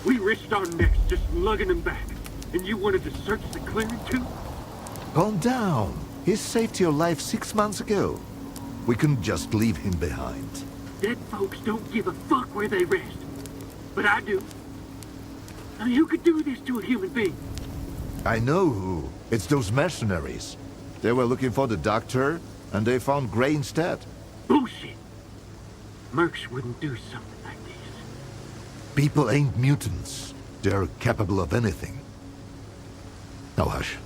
We risked our necks just lugging him back. And you wanted to search the clearing too? Calm down. He saved your life 6 months ago. We couldn't just leave him behind. Dead folks don't give a fuck where they rest. But I do. I mean, who could do this to a human being? I know who. It's those mercenaries. They were looking for the doctor, and they found Gray instead. Bullshit. Mercs wouldn't do something like this. People ain't mutants. They're capable of anything. Now hush.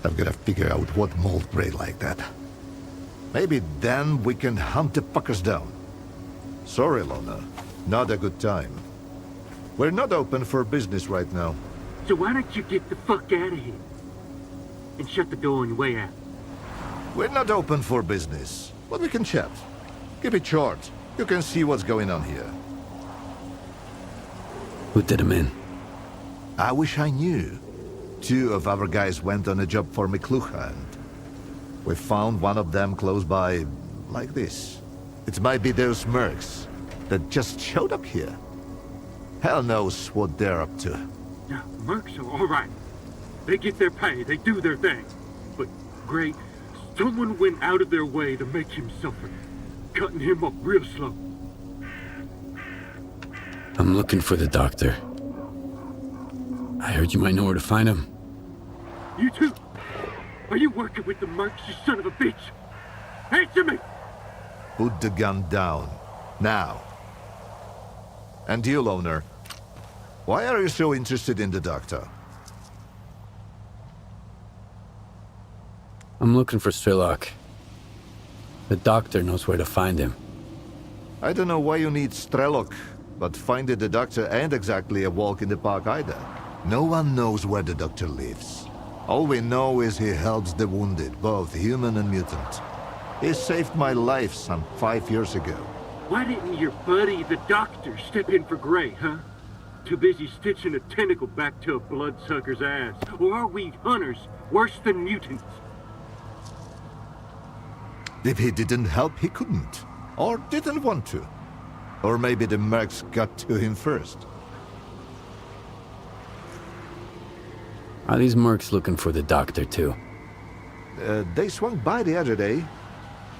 I've gotta figure out what mold Gray like that. Maybe then we can hunt the fuckers down. Sorry, Lona. Not a good time. We're not open for business right now. So why don't you get the fuck out of here? And shut the door on your way out. We're not open for business, but we can chat. Keep it short. You can see what's going on here. Who did him in? I wish I knew. 2 of our guys went on a job for McLuhan, and we found one of them close by, like this. It might be those mercs that just showed up here. Hell knows what they're up to. Yeah, mercs are all right. They get their pay, they do their thing. But, Gray, someone went out of their way to make him suffer. Cutting him up real slow. I'm looking for the doctor. I heard you might know where to find him. You too? Are you working with the mercs, you son of a bitch? Answer me! Put the gun down. Now. And you, Loner. Why are you so interested in the doctor? I'm looking for S.T.A.L.K.E.R. The doctor knows where to find him. I don't know why you need S.T.A.L.K.E.R, but finding the doctor ain't exactly a walk in the park either. No one knows where the doctor lives. All we know is he helps the wounded, both human and mutant. He saved my life some 5 years ago. Why didn't your buddy, the doctor, step in for Gray, huh? Too busy stitching a tentacle back to a bloodsucker's ass. Or are we hunters worse than mutants? If he didn't help, he couldn't. Or didn't want to. Or maybe the mercs got to him first. Are these mercs looking for the doctor too? They swung by the other day,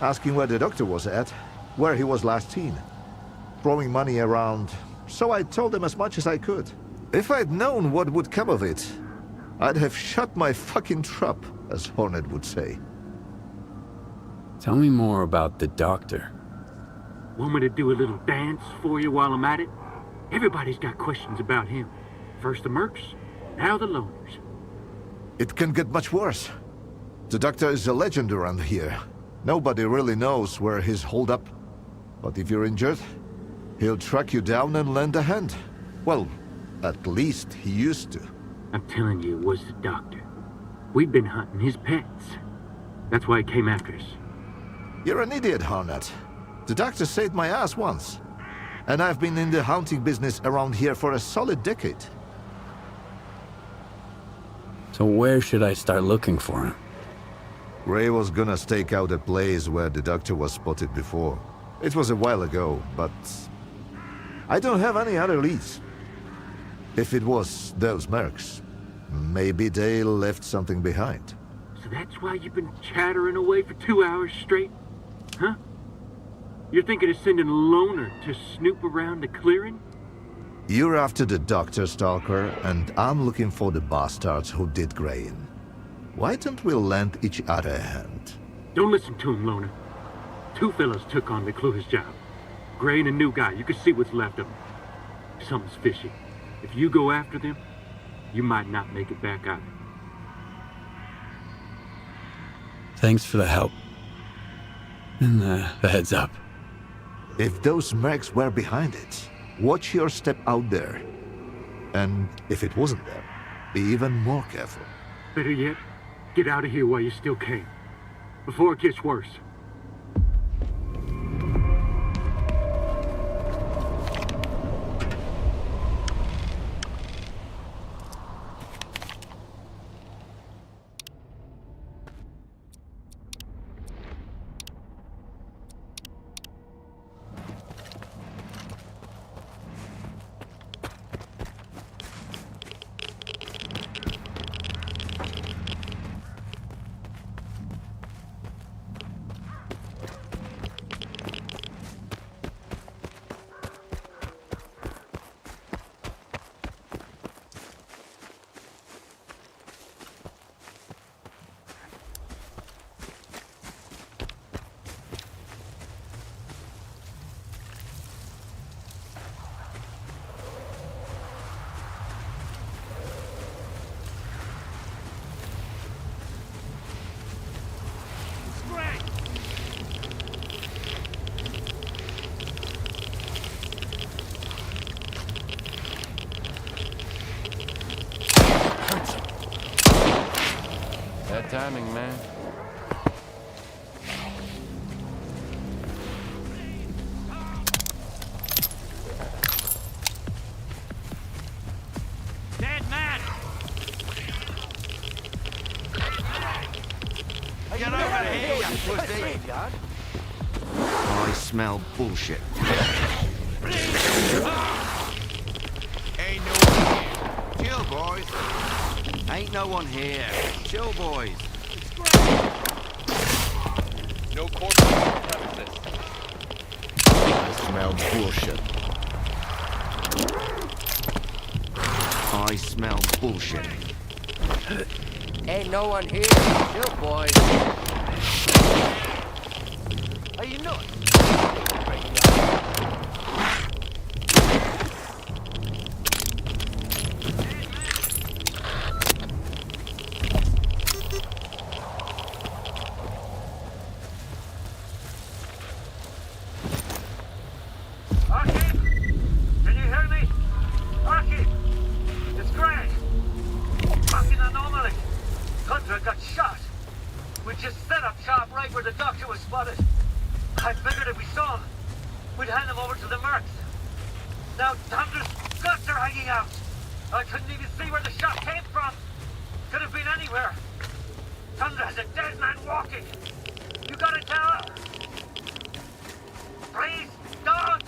asking where the doctor was at, where he was last seen. Throwing money around, so I told them as much as I could. If I'd known what would come of it, I'd have shut my fucking trap, as Hornet would say. Tell me more about the doctor. Want me to do a little dance for you while I'm at it? Everybody's got questions about him. First the mercs, now the loners. It can get much worse. The doctor is a legend around here. Nobody really knows where he's holed up. But if you're injured, he'll track you down and lend a hand. Well, at least he used to. I'm telling you, it was the doctor. We've been hunting his pets. That's why he came after us. You're an idiot, Hornet. The doctor saved my ass once. And I've been in the hunting business around here for a solid decade. So where should I start looking for him? Ray was gonna stake out a place where the doctor was spotted before. It was a while ago, but I don't have any other leads. If it was those mercs, maybe they left something behind. So that's why you've been chattering away for 2 hours straight? Huh? You're thinking of sending Loner to snoop around the clearing? You're after the doctor, Stalker, and I'm looking for the bastards who did Gray in. Why don't we lend each other a hand? Don't listen to him, Loner. 2 fellas took on McLuhan's job. Gray and a new guy. You can see what's left of him. Something's fishy. If you go after them, you might not make it back out. Thanks for the help. And the heads up. If those mercs were behind it, watch your step out there. And if it wasn't them, be even more careful. Better yet, get out of here while you still can. Before it gets worse. timing, man. Dead man! Get over here, you pussy! I smell bullshit. Ain't no one here. Chill, boys. Ain't no one here. Chill, boys. No corpse on the premises. I smell bullshit. I smell bullshit. Ain't no one here. Chill, boys. Are you nuts? Archie? Can you hear me? Archie? It's Gray. Fucking anomaly. Tundra got shot. We just set up shop right where the doctor was spotted. I figured if we saw him, we'd hand him over to the mercs. Now Tundra's guts are hanging out. I couldn't even see where the shot came from. Could have been anywhere. Tundra has a dead man walking. You gotta tell. Please, don't.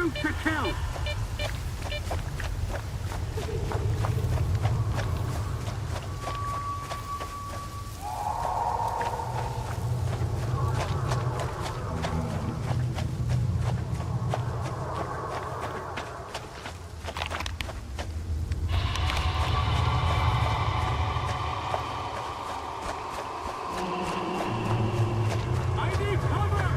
Shoot to kill! I need cover!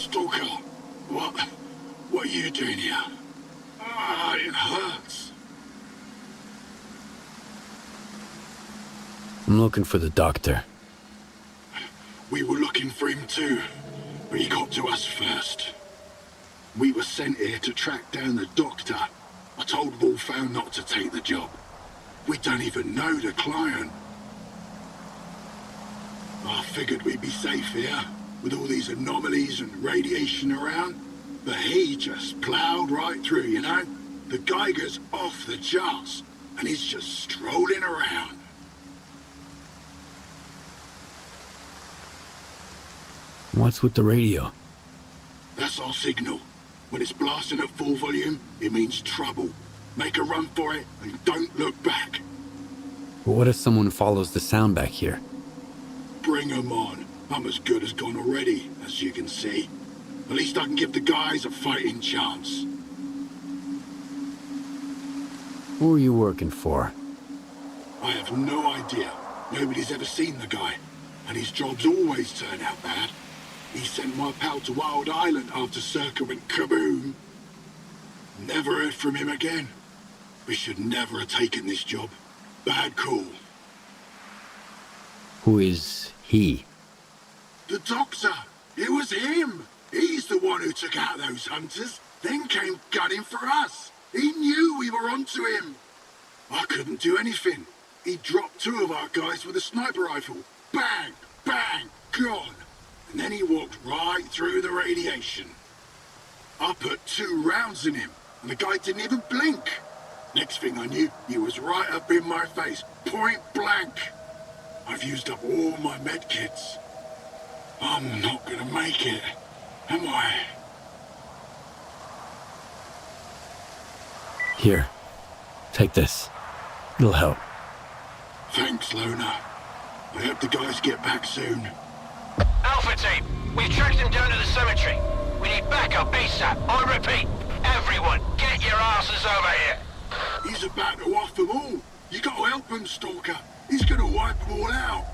Stalker, what are you doing here? Ah, it hurts. I'm looking for the doctor. We were looking for him too, but he got to us first. We were sent here to track down the doctor. I told Wolfhound not to take the job. We don't even know the client. I figured we'd be safe here, with all these anomalies and radiation around. But he just plowed right through, you know? The Geiger's off the charts, and he's just strolling around. What's with the radio? That's our signal. When it's blasting at full volume, it means trouble. Make a run for it, and don't look back. But what if someone follows the sound back here? Bring 'em on. I'm as good as gone already, as you can see. At least I can give the guys a fighting chance. Who are you working for? I have no idea. Nobody's ever seen the guy, and his jobs always turn out bad. He sent my pal to Wild Island after S.T.A.L.K.E.R went kaboom. Never heard from him again. We should never have taken this job. Bad call. Who is he? The doctor! It was him! He's the one who took out those hunters, then came gunning for us. He knew we were onto him. I couldn't do anything. He dropped 2 of our guys with a sniper rifle. Bang! Bang! Gone! And then he walked right through the radiation. I put 2 rounds in him, and the guy didn't even blink. Next thing I knew, he was right up in my face, point blank. I've used up all my medkits. I'm not gonna make it, am I? Here. Take this. It'll help. Thanks, Loner. I hope the guys get back soon. Alpha team, we've tracked him down to the cemetery. We need backup ASAP. I repeat, everyone, get your asses over here. He's about to off them all. You gotta help him, Stalker. He's gonna wipe them all out.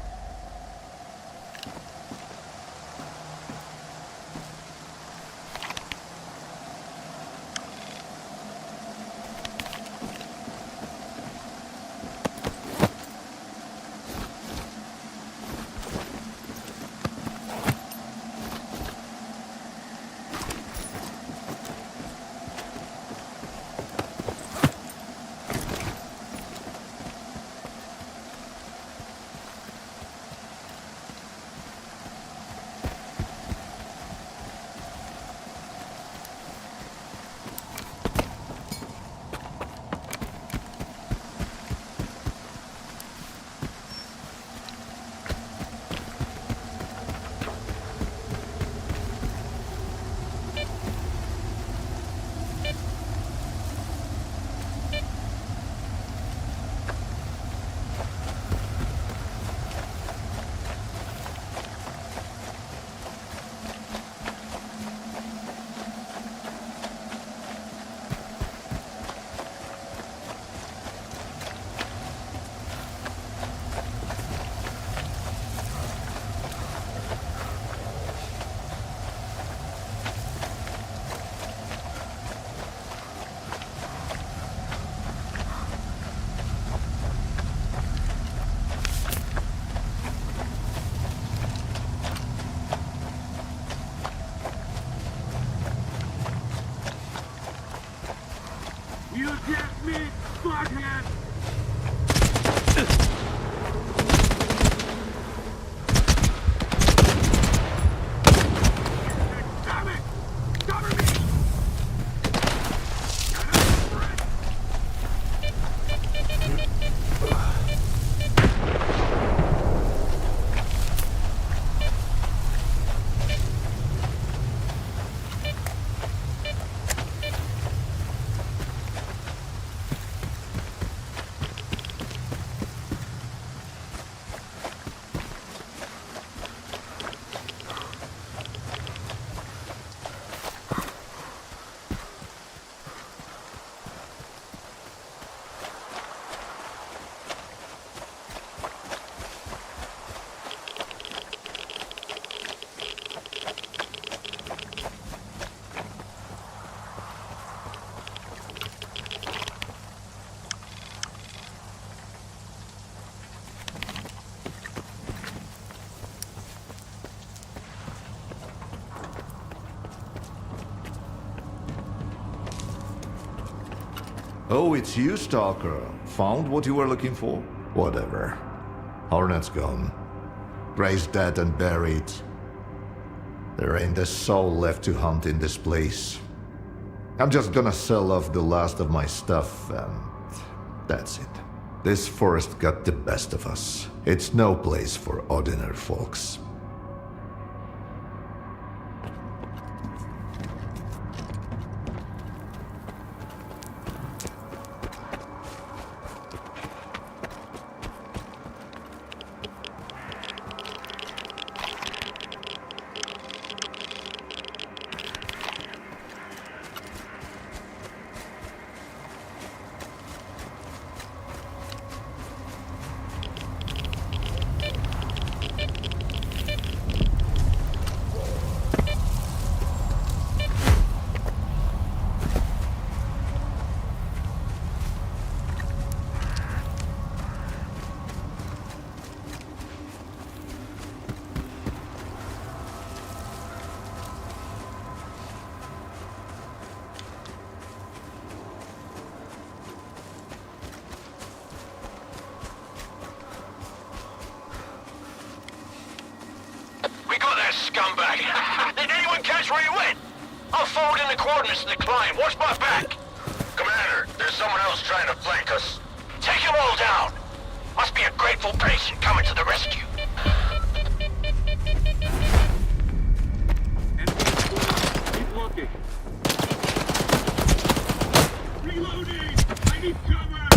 Oh, it's you, Stalker. Found what you were looking for? Whatever. Hornet's gone. Gray's dead and buried. There ain't a soul left to hunt in this place. I'm just gonna sell off the last of my stuff, and that's it. This forest got the best of us. It's no place for ordinary folks. Scumbag! Did anyone catch where he went? I'll forward in the coordinates to the client. Watch my back! Commander, there's someone else trying to flank us. Take them all down! Must be a grateful patient coming to the rescue. Keep looking. Reloading! I need cover!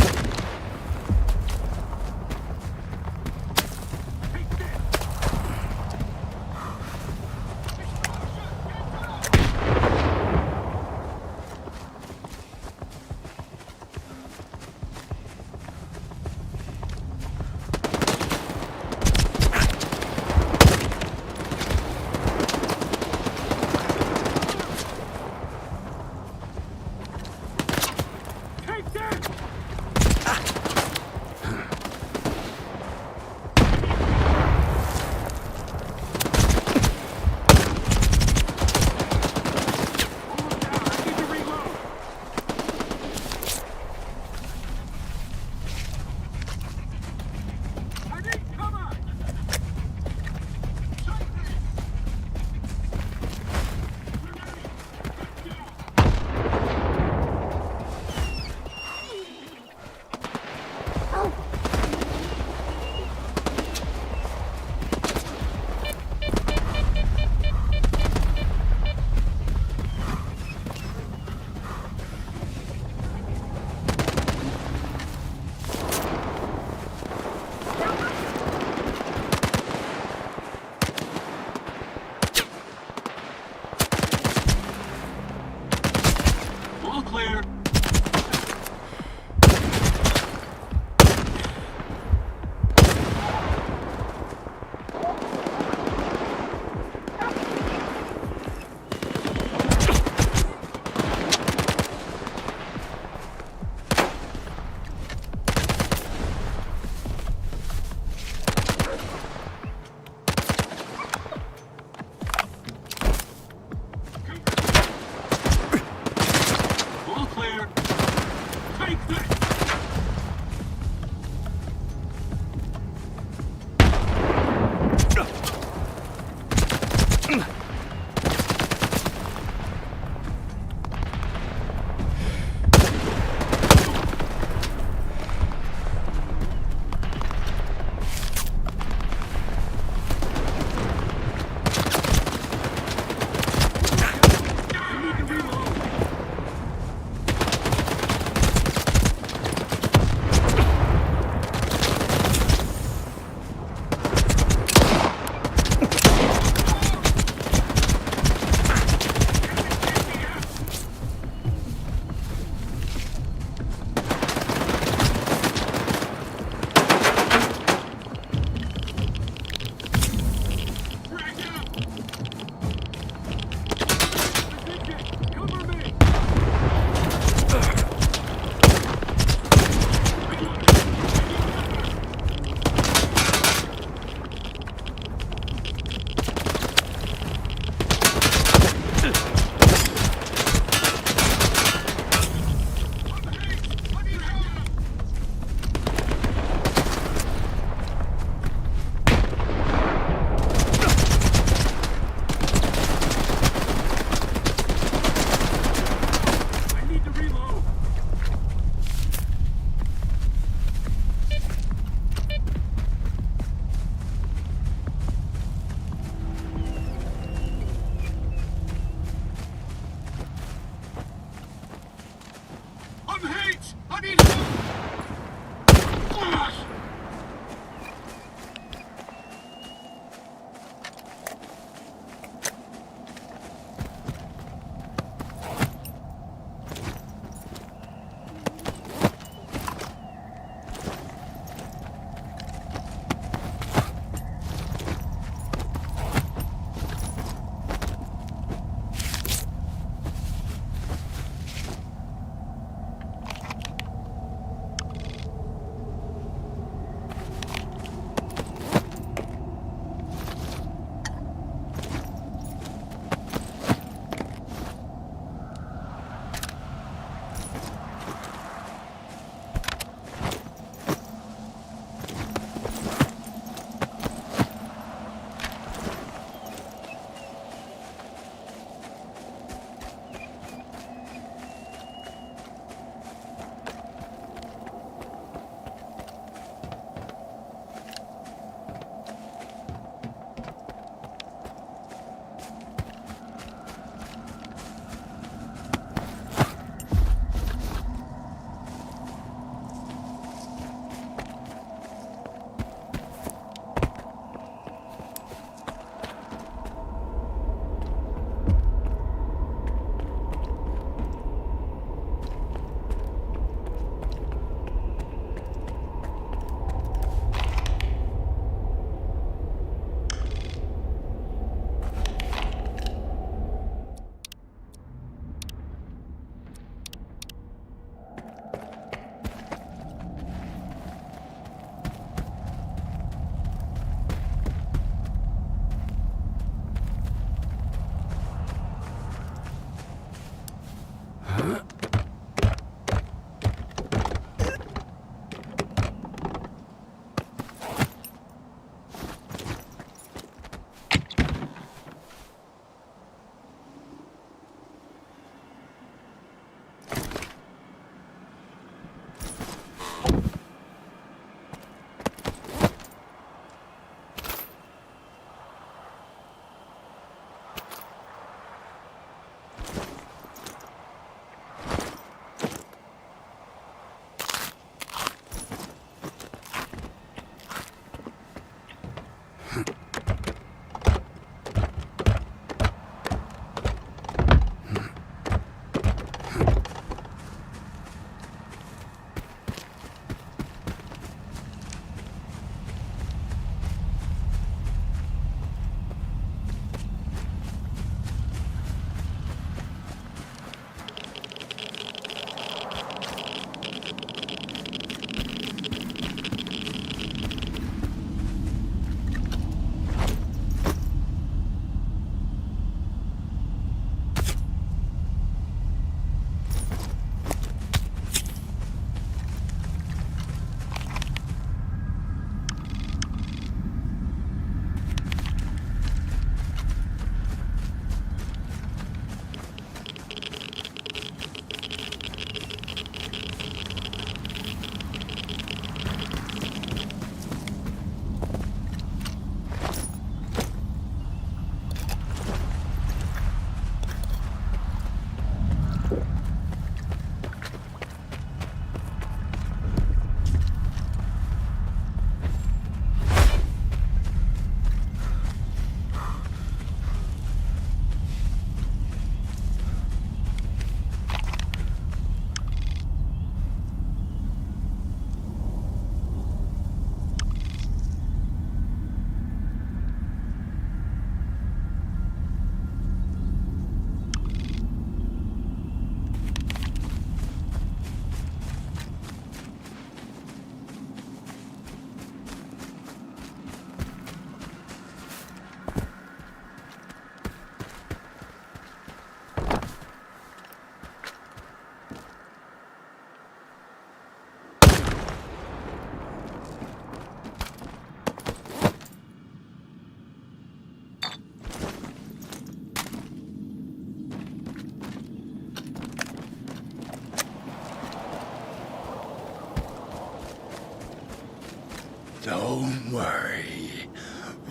worry.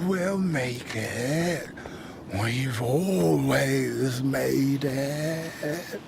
We'll make it. We've always made it.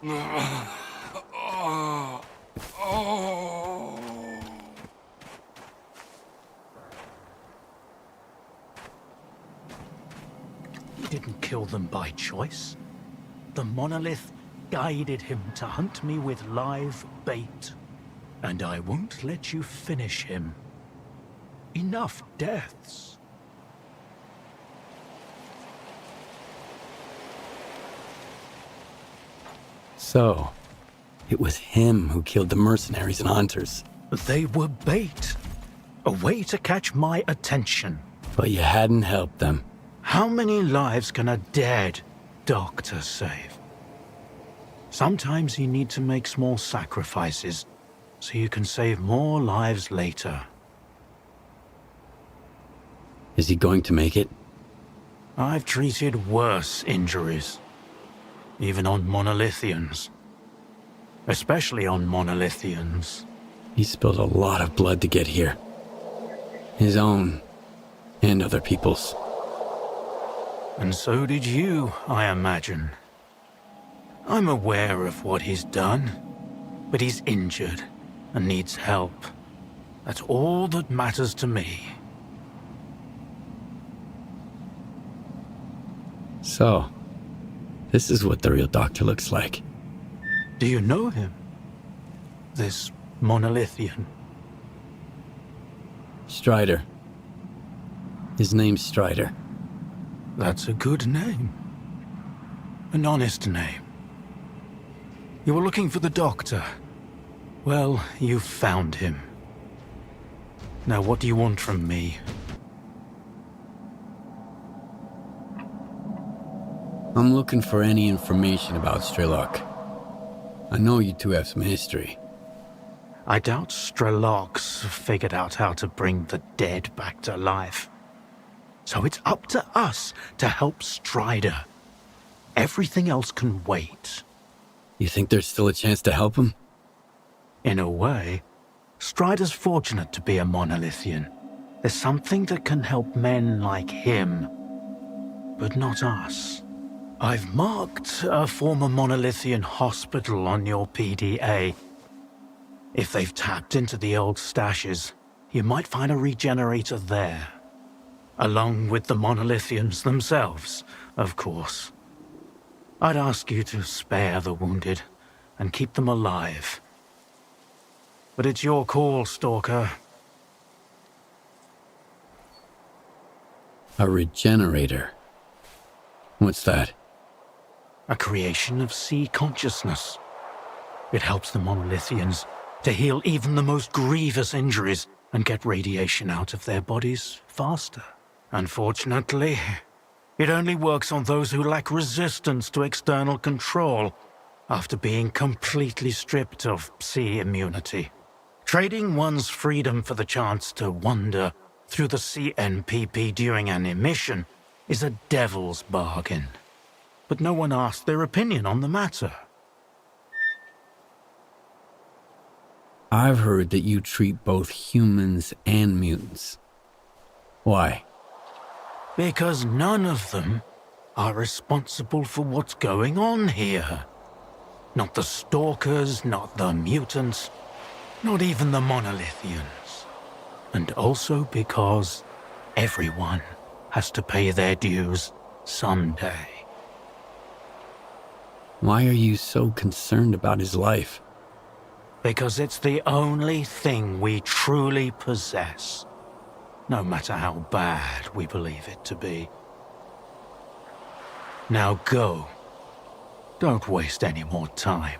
He didn't kill them by choice. The monolith guided him to hunt me with live bait. And I won't let you finish him. Enough deaths. So, it was him who killed the mercenaries and hunters. They were bait. A way to catch my attention. But you hadn't helped them. How many lives can a dead doctor save? Sometimes you need to make small sacrifices so you can save more lives later. Is he going to make it? I've treated worse injuries. Even on monolithians. Especially on monolithians. He spilled a lot of blood to get here. His own, and other people's. And so did you, I imagine. I'm aware of what he's done, but he's injured and needs help. That's all that matters to me. So, this is what the real doctor looks like. Do you know him? This monolithian? Strider. His name's Strider. That's a good name. An honest name. You were looking for the doctor. Well, you found him. Now what do you want from me? I'm looking for any information about S.T.A.L.K.E.R. I know you two have some history. I doubt S.T.A.L.K.E.R's figured out how to bring the dead back to life. So it's up to us to help Strider. Everything else can wait. You think there's still a chance to help him? In a way, Strider's fortunate to be a monolithian. There's something that can help men like him, but not us. I've marked a former monolithian hospital on your PDA. If they've tapped into the old stashes, you might find a regenerator there. Along with the monolithians themselves, of course. I'd ask you to spare the wounded and keep them alive. But it's your call, Stalker. A regenerator? What's that? A creation of sea consciousness. It helps the monolithians to heal even the most grievous injuries and get radiation out of their bodies faster. Unfortunately, it only works on those who lack resistance to external control after being completely stripped of sea immunity. Trading one's freedom for the chance to wander through the CNPP during an emission is a devil's bargain. But no one asked their opinion on the matter. I've heard that you treat both humans and mutants. Why? Because none of them are responsible for what's going on here. Not the stalkers, not the mutants, not even the monolithians. And also because everyone has to pay their dues someday. Why are you so concerned about his life? Because it's the only thing we truly possess. No matter how bad we believe it to be. Now go. Don't waste any more time.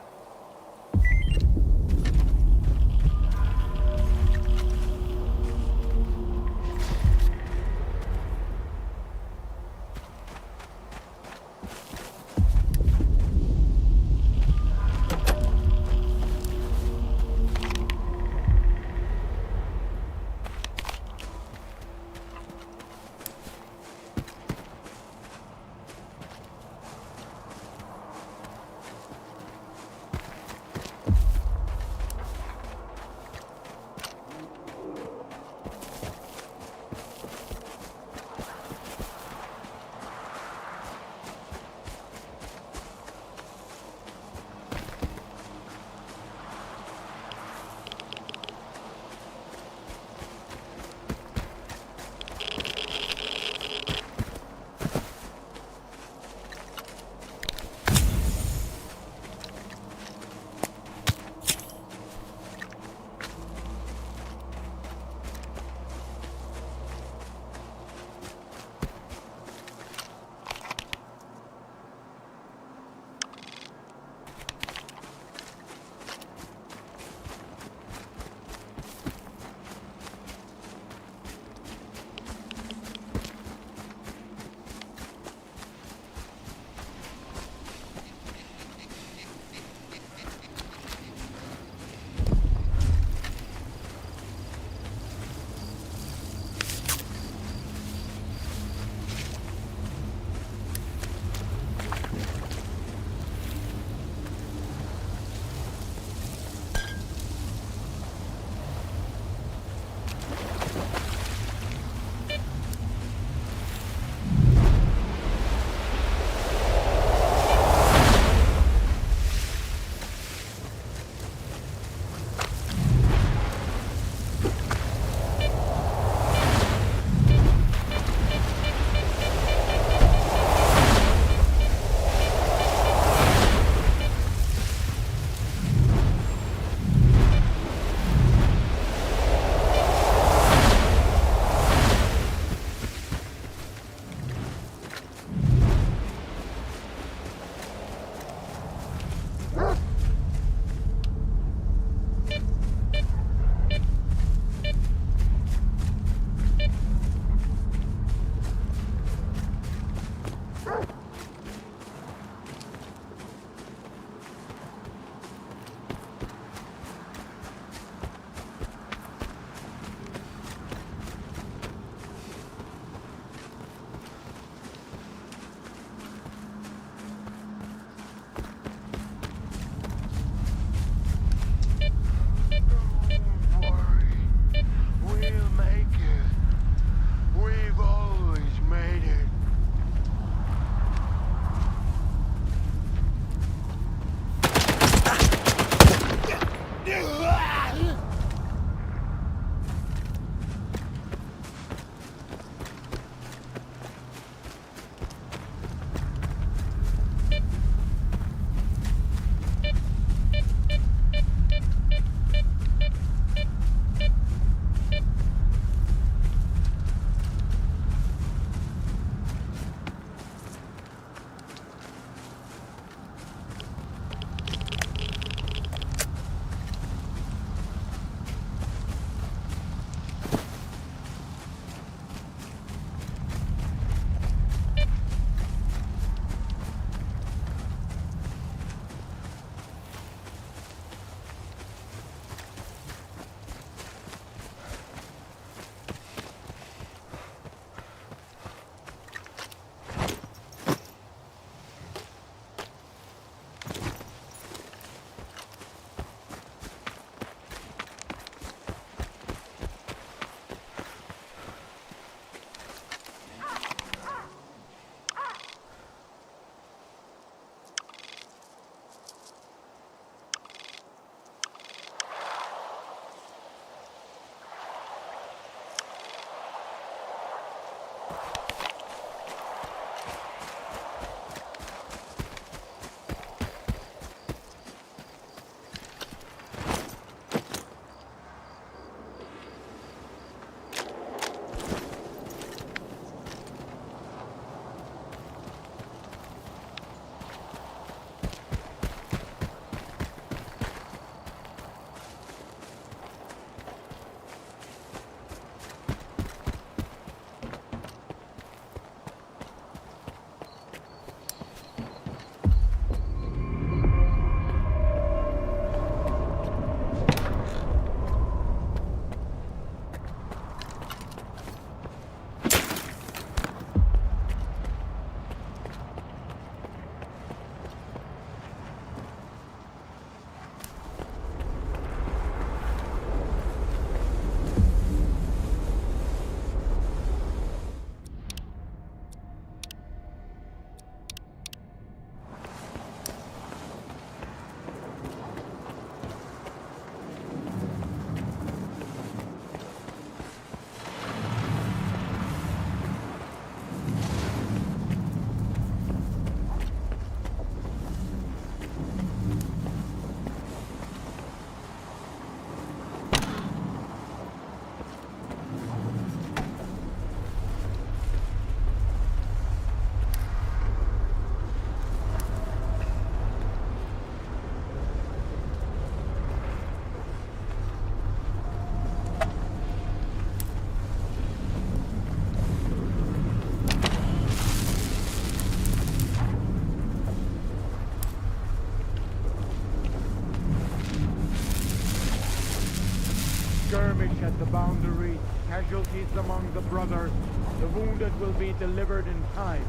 at the boundary. Casualties among the brothers. The wounded will be delivered in time.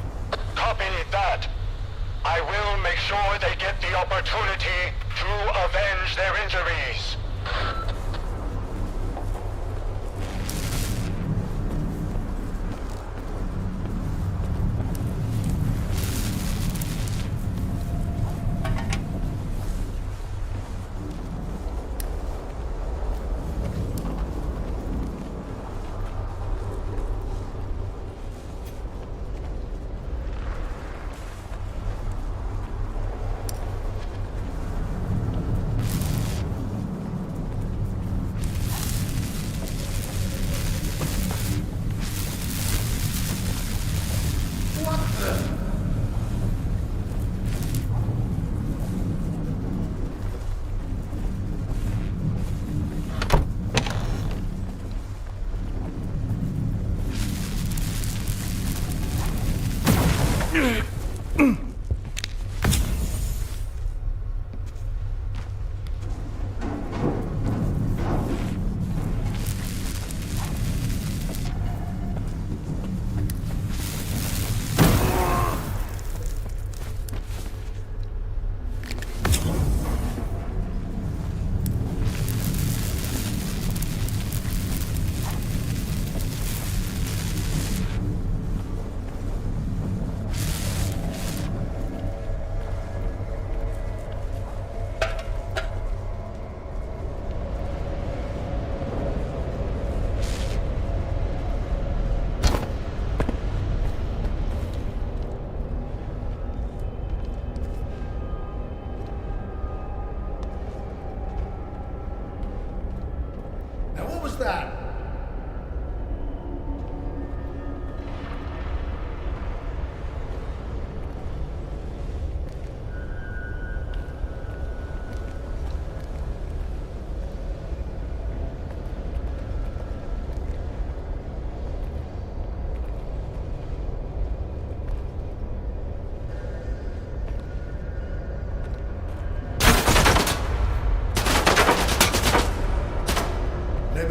Copy that. I will make sure they get the opportunity to avenge their injuries.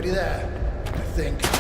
Nobody there, I think.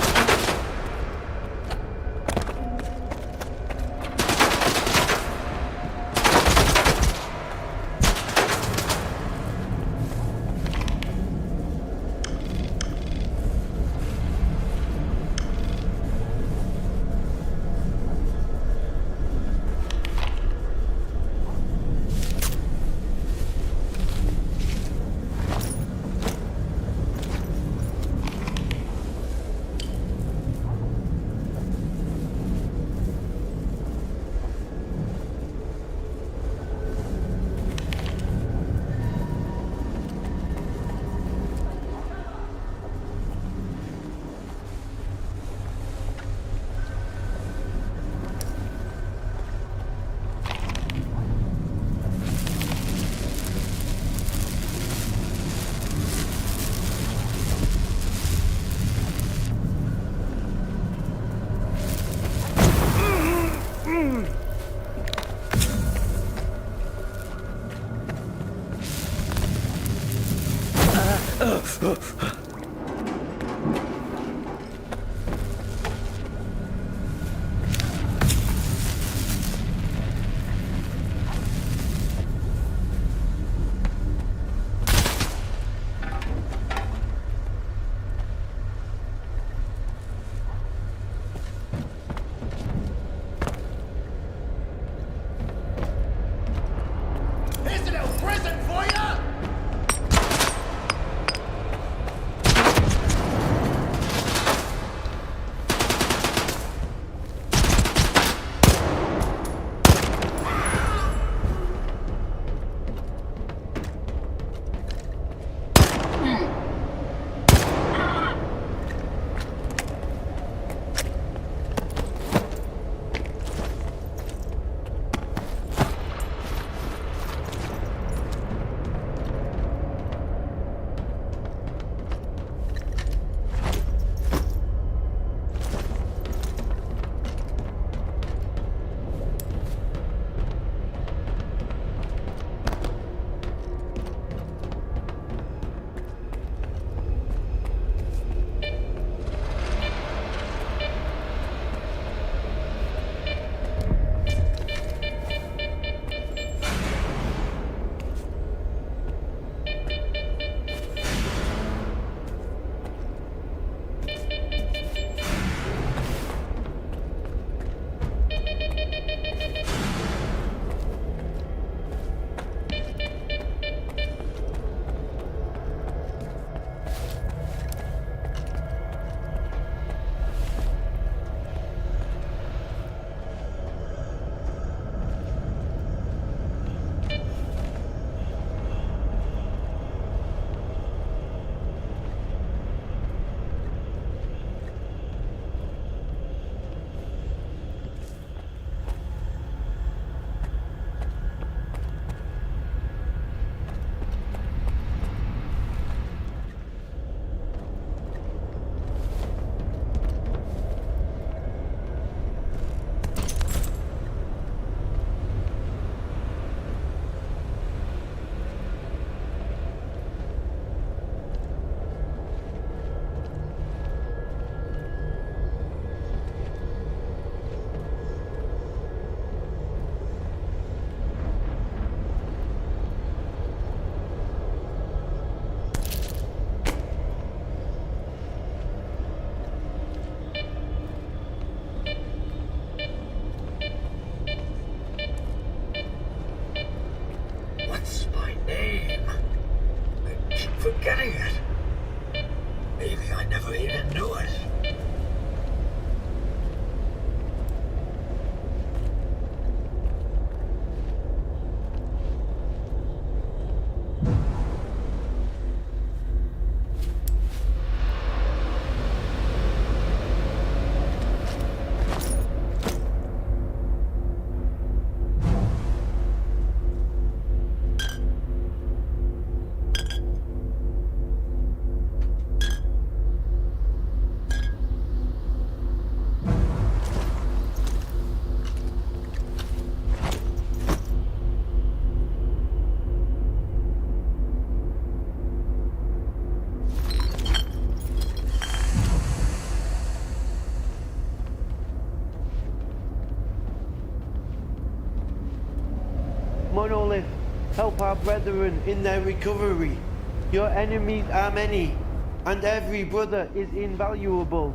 That's my name. I keep forgetting it. Maybe I never even knew it. Monolith, help our brethren in their recovery. Your enemies are many, and every brother is invaluable.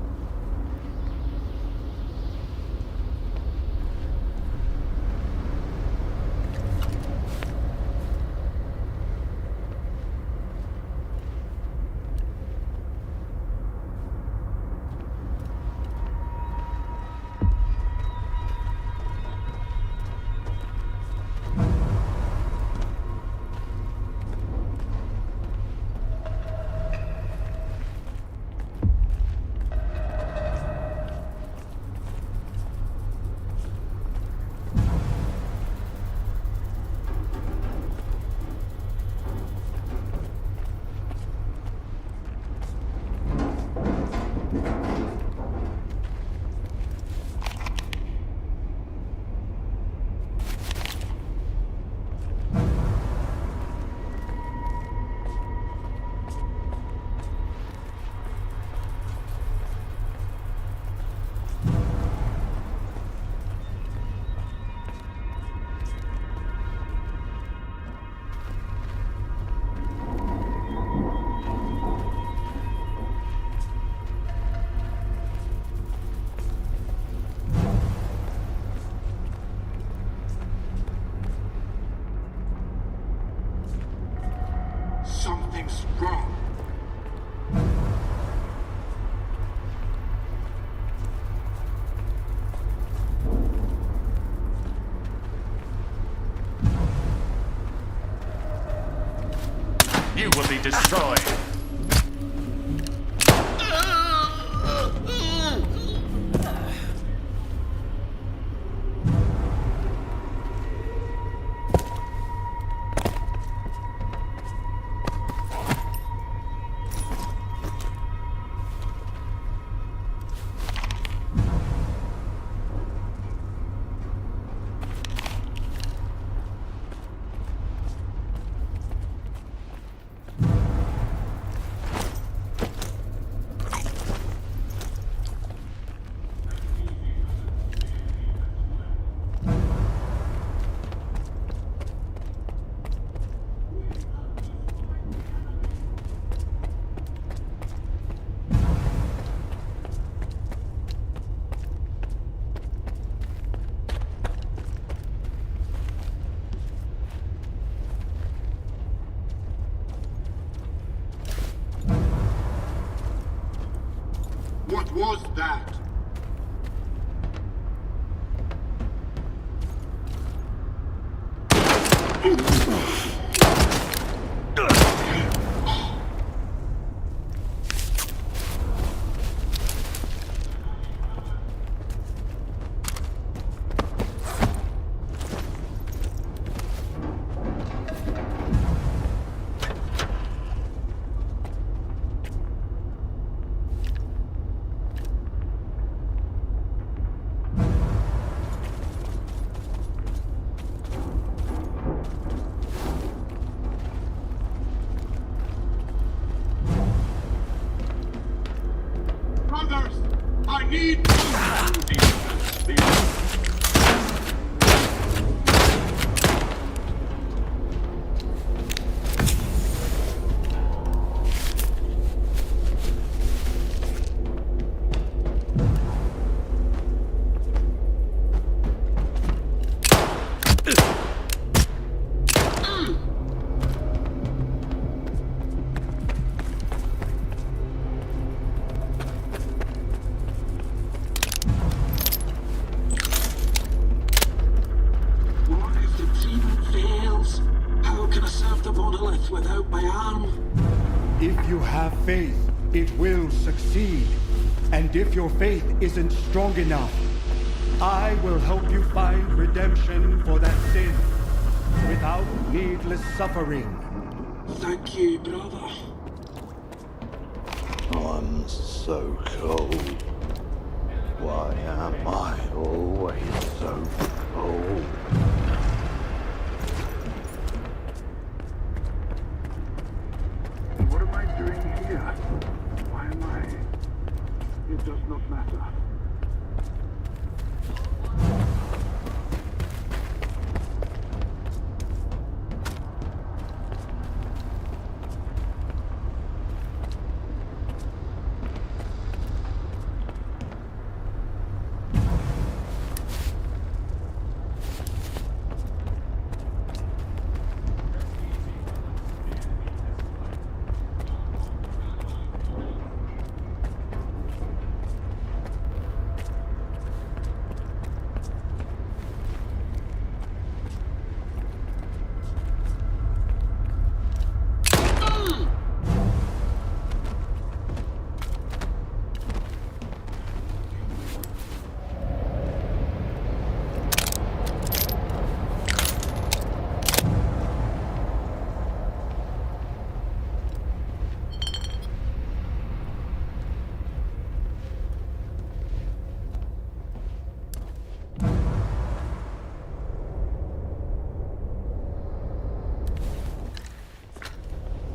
Something's wrong. You will be destroyed. What was that? a monolith without my arm. If you have faith, it will succeed. And if your faith isn't strong enough, I will help you find redemption for that sin without needless suffering. Thank you, brother. I'm so cold. Why am I always so cold? What am I doing here? Why am I? It does not matter.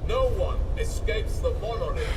No one escapes the monolith.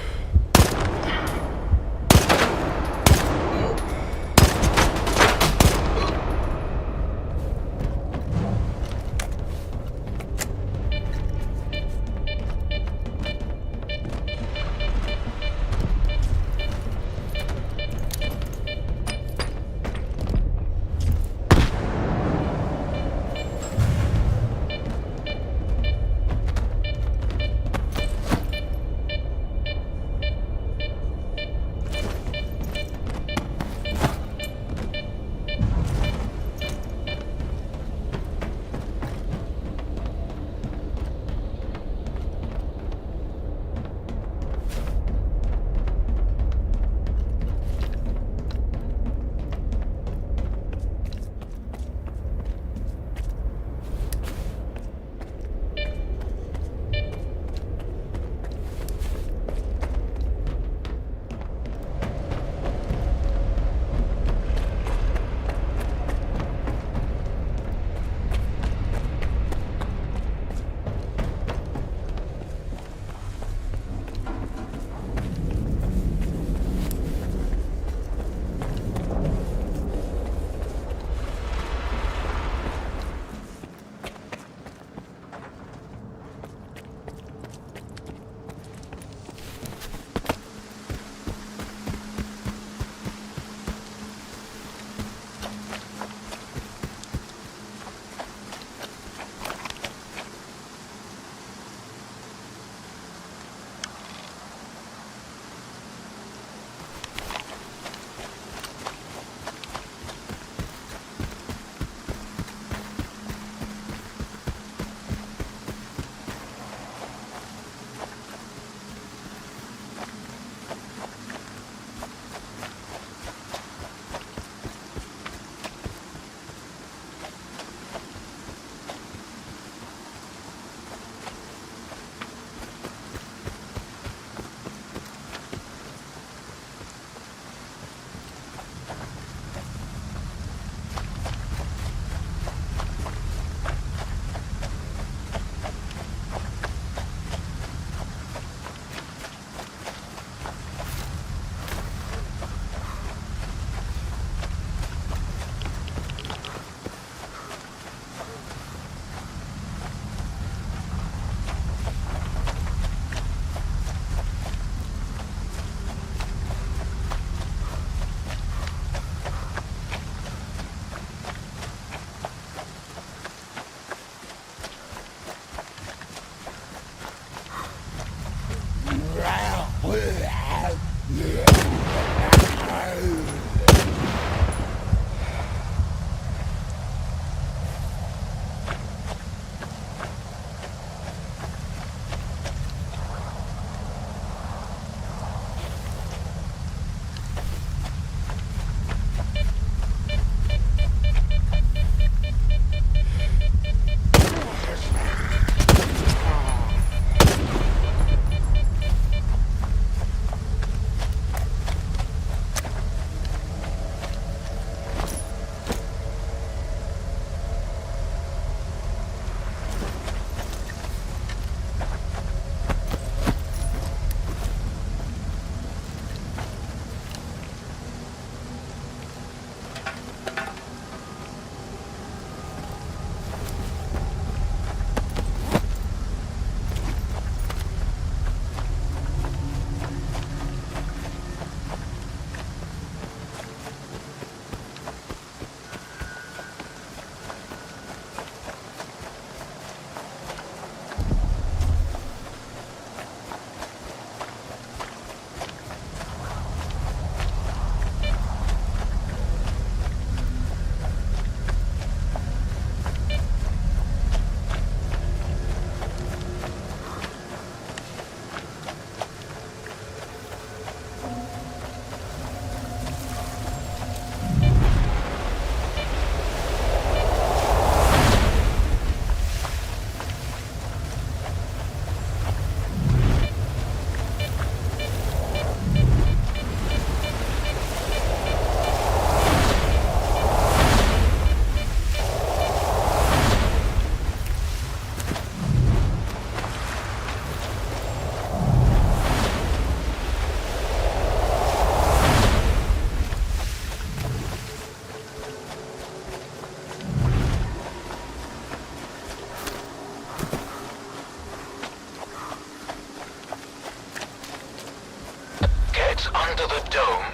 under the dome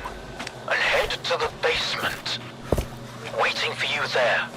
and head to the basement. Waiting for you there.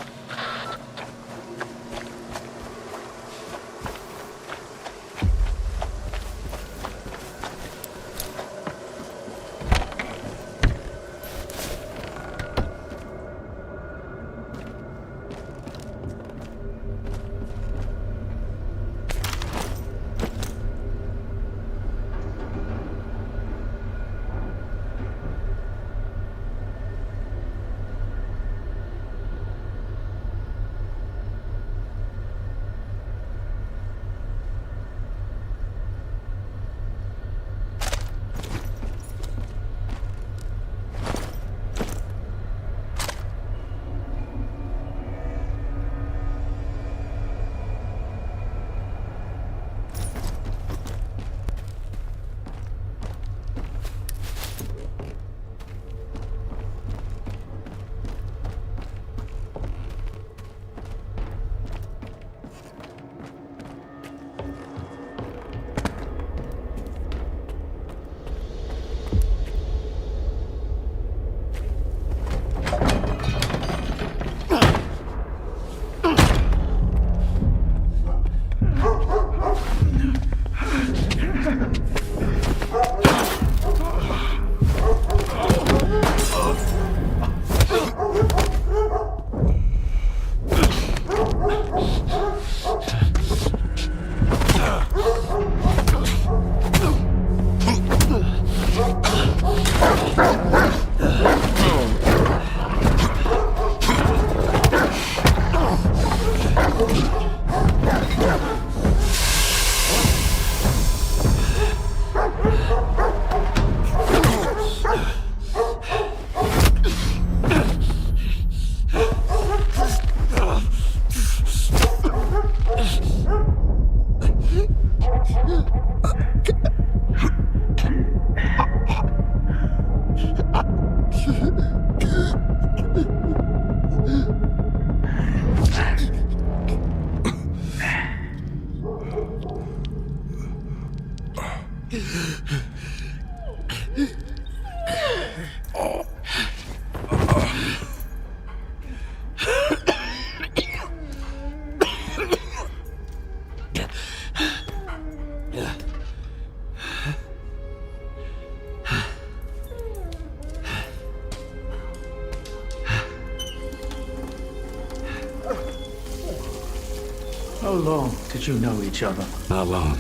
How long did you know each other? Not long.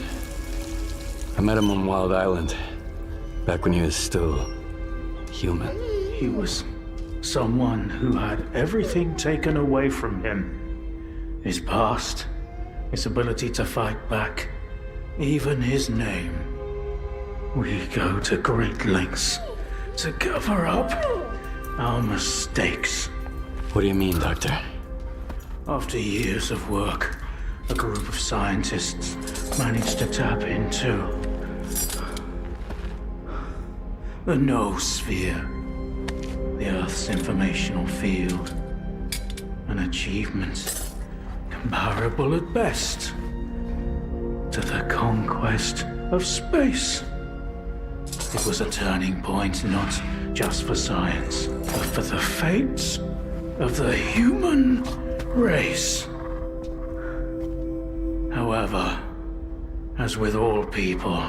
I met him on Wild Island, back when he was still human. He was someone who had everything taken away from him. His past, his ability to fight back, even his name. We go to great lengths to cover up our mistakes. What do you mean, Doctor? After years of work, a group of scientists managed to tap into the noosphere, the Earth's informational field. An achievement comparable at best to the conquest of space. It was a turning point not just for science, but for the fates of the human race. However, as with all people,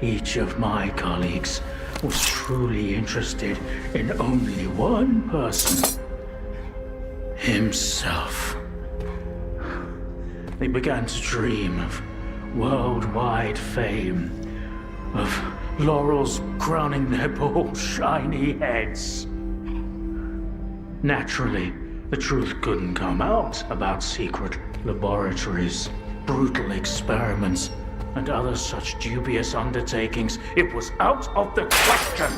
each of my colleagues was truly interested in only one person. Himself. They began to dream of worldwide fame, of laurels crowning their bald, shiny heads. Naturally, the truth couldn't come out about secret laboratories, brutal experiments, and other such dubious undertakings. It was out of the question.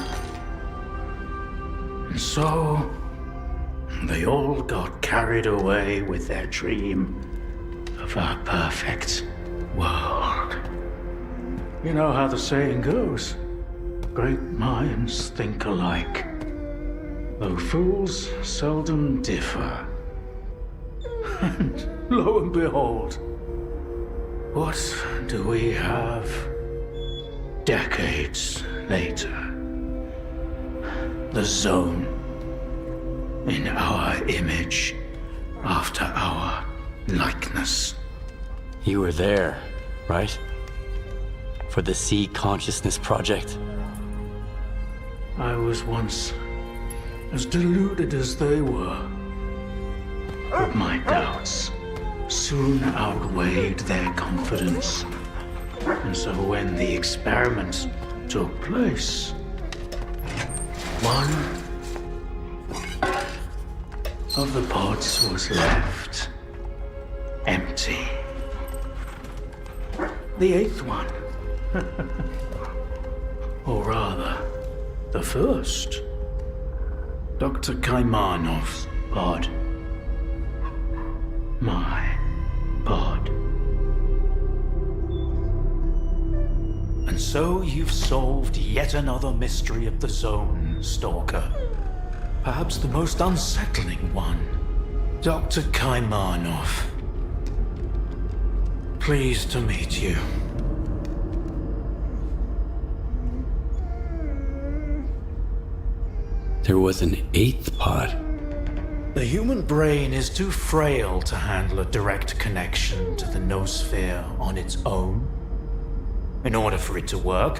And so, they all got carried away with their dream of a perfect world. You know how the saying goes, great minds think alike, though fools seldom differ. And lo and behold, what do we have decades later? The Zone. In our image, after our likeness. You were there, right? For the Sea Consciousness Project? I was once as deluded as they were. But my doubts soon outweighed their confidence. And so when the experiment took place, one of the pods was left empty. The 8th one. Or rather, the first. Dr. Kaimanov's pod. My pod. And so you've solved yet another mystery of the Zone, Stalker. Perhaps the most unsettling one. Dr. Kaimanov. Pleased to meet you. There was an 8th pod. The human brain is too frail to handle a direct connection to the noosphere on its own. In order for it to work,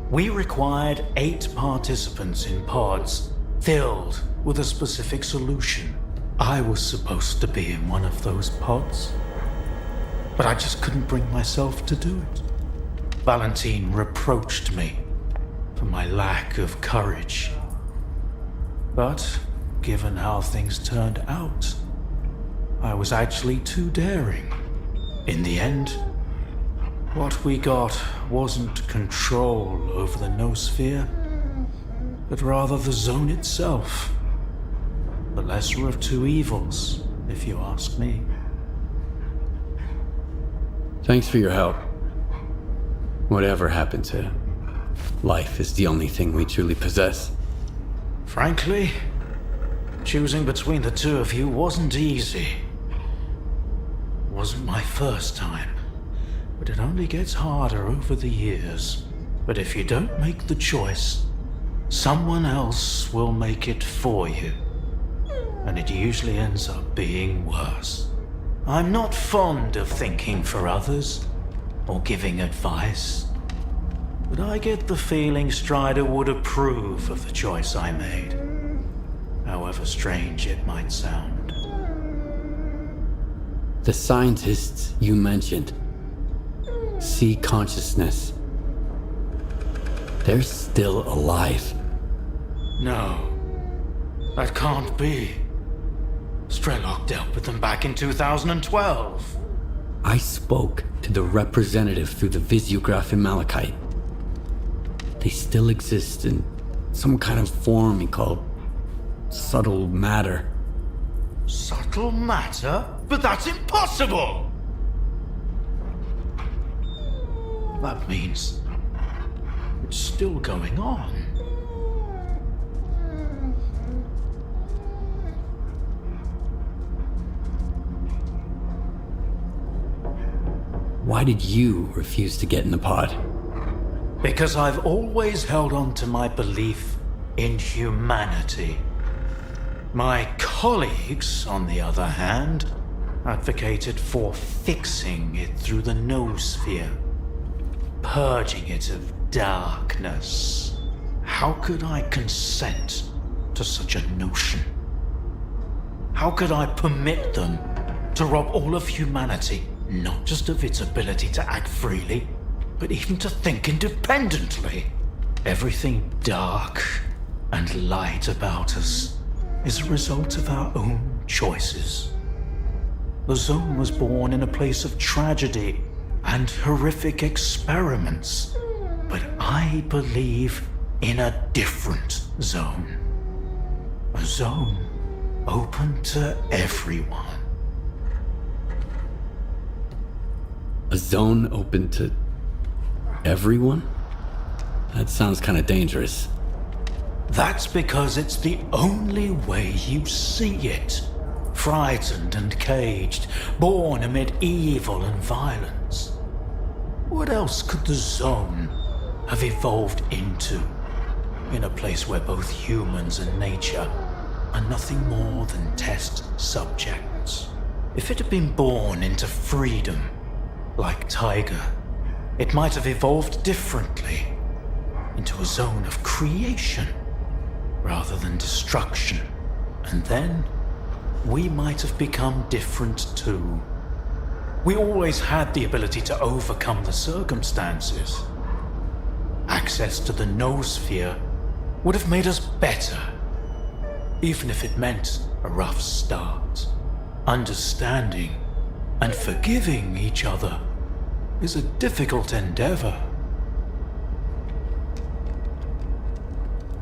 we required 8 participants in pods, filled with a specific solution. I was supposed to be in one of those pods, but I just couldn't bring myself to do it. Valentine reproached me for my lack of courage. But, given how things turned out, I was actually too daring. In the end, what we got wasn't control over the noosphere, but rather the Zone itself. The lesser of two evils, if you ask me. Thanks for your help. Whatever happened to life is the only thing we truly possess. Frankly, choosing between the two of you wasn't easy. Wasn't my first time, but it only gets harder over the years. But if you don't make the choice, someone else will make it for you. And it usually ends up being worse. I'm not fond of thinking for others, or giving advice. But I get the feeling Strider would approve of the choice I made, however strange it might sound. The scientists you mentioned, Sea Consciousness, they're still alive. No, that can't be. S.T.A.L.K.E.R dealt with them back in 2012. I spoke to the representative through the visiograph in Malachite. They still exist in some kind of form he called subtle matter. Subtle matter? But that's impossible! That means it's still going on. Why did you refuse to get in the pod? Because I've always held on to my belief in humanity. My colleagues, on the other hand, advocated for fixing it through the noosphere, purging it of darkness. How could I consent to such a notion? How could I permit them to rob all of humanity, not just of its ability to act freely, but even to think independently? Everything dark and light about us is a result of our own choices. The Zone was born in a place of tragedy and horrific experiments, but I believe in a different zone. A zone open to everyone. A zone open to everyone? That sounds kind of dangerous. That's because it's the only way you see it. Frightened and caged, born amid evil and violence. What else could the Zone have evolved into? in a place where both humans and nature are nothing more than test subjects. If it had been born into freedom, like Tiger, it might have evolved differently, into a zone of creation rather than destruction. And then we might have become different too. We always had the ability to overcome the circumstances. Access to the noosphere would have made us better, even if it meant a rough start. Understanding and forgiving each other is a difficult endeavor.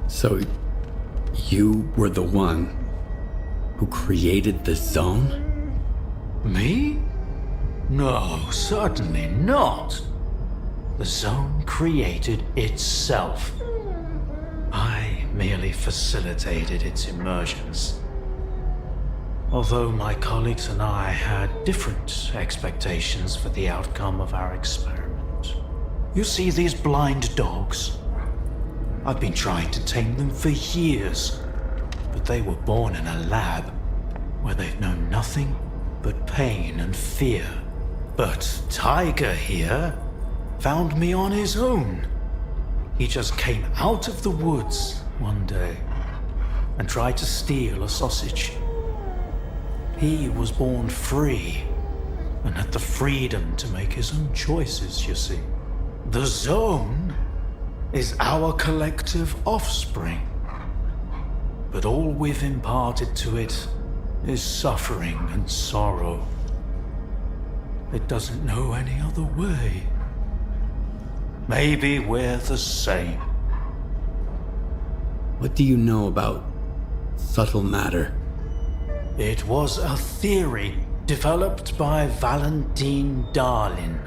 So, you were the one who created the zone? Me? No, certainly not. The zone created itself. I merely facilitated its emergence. Although my colleagues and I had different expectations for the outcome of our experiment. You see these blind dogs? I've been trying to tame them for years, but they were born in a lab where they've known nothing but pain and fear. But Tiger here found me on his own. He just came out of the woods one day and tried to steal a sausage. He was born free and had the freedom to make his own choices, you see. The zone is our collective offspring, but all we've imparted to it is suffering and sorrow. It doesn't know any other way. Maybe we're the same. What do you know about subtle matter? It was a theory developed by Valentine Darlin,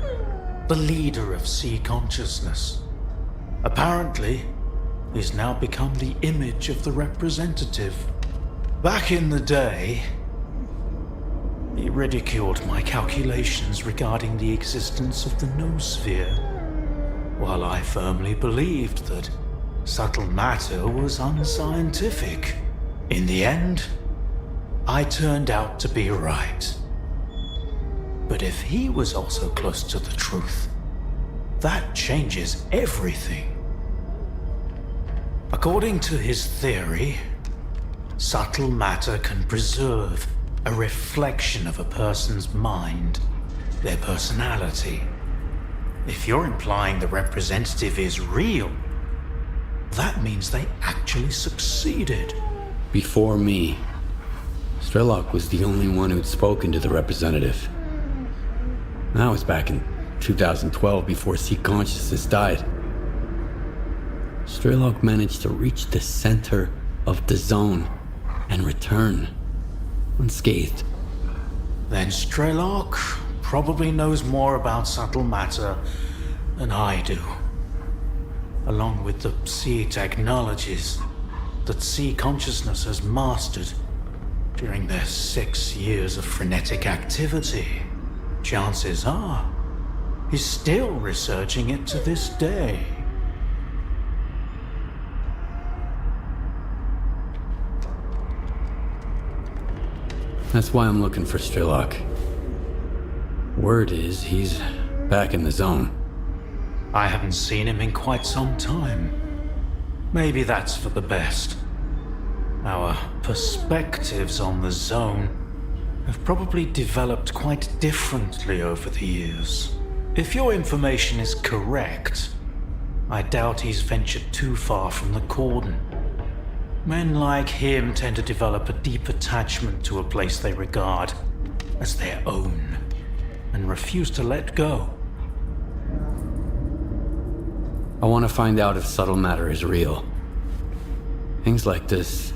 the leader of sea consciousness. Apparently, he's now become the image of the representative. Back in the day, he ridiculed my calculations regarding the existence of the noosphere, while I firmly believed that subtle matter was unscientific. In the end, I turned out to be right. But if he was also close to the truth, that changes everything. According to his theory, subtle matter can preserve a reflection of a person's mind, their personality. If you're implying the representative is real, that means they actually succeeded. Before me, S.T.A.L.K.E.R was the only one who'd spoken to the representative. That was back in 2012, before Sea Consciousness died. S.T.A.L.K.E.R managed to reach the center of the zone and return unscathed. Then S.T.A.L.K.E.R probably knows more about subtle matter than I do. Along with the sea technologies that Sea Consciousness has mastered during their 6 years of frenetic activity, chances are he's still researching it to this day. That's why I'm looking for S.T.A.L.K.E.R. Word is he's back in the zone. I haven't seen him in quite some time. Maybe that's for the best. Our perspectives on the zone have probably developed quite differently over the years. If your information is correct, I doubt he's ventured too far from the cordon. Men like him tend to develop a deep attachment to a place they regard as their own and refuse to let go. I want to find out if subtle matter is real. Things like this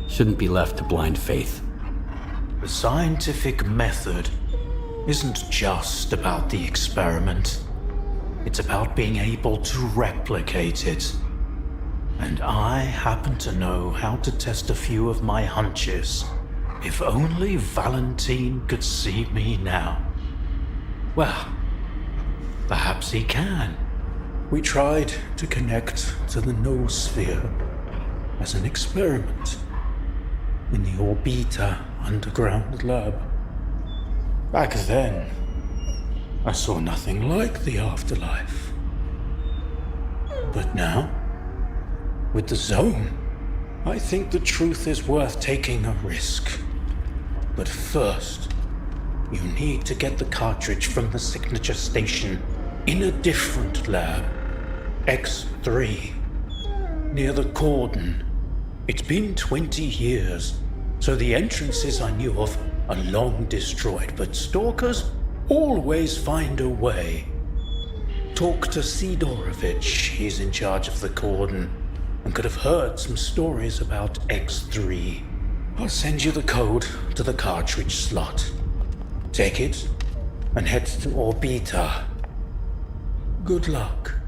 shouldn't be left to blind faith. The scientific method isn't just about the experiment. It's about being able to replicate it. And I happen to know how to test a few of my hunches. If only Valentine could see me now. Well, perhaps he can. We tried to connect to the noosphere as an experiment in the Orbiter underground lab. Back then, I saw nothing like the afterlife. But now, with the zone, I think the truth is worth taking a risk. But first, you need to get the cartridge from the signature station in a different lab, X3, near the cordon. It's been 20 years, so the entrances I knew of are long destroyed, but stalkers always find a way. Talk to Sidorovich, he's in charge of the cordon, and could have heard some stories about X3. I'll send you the code to the cartridge slot. Take it, and head to Orbiter. Good luck.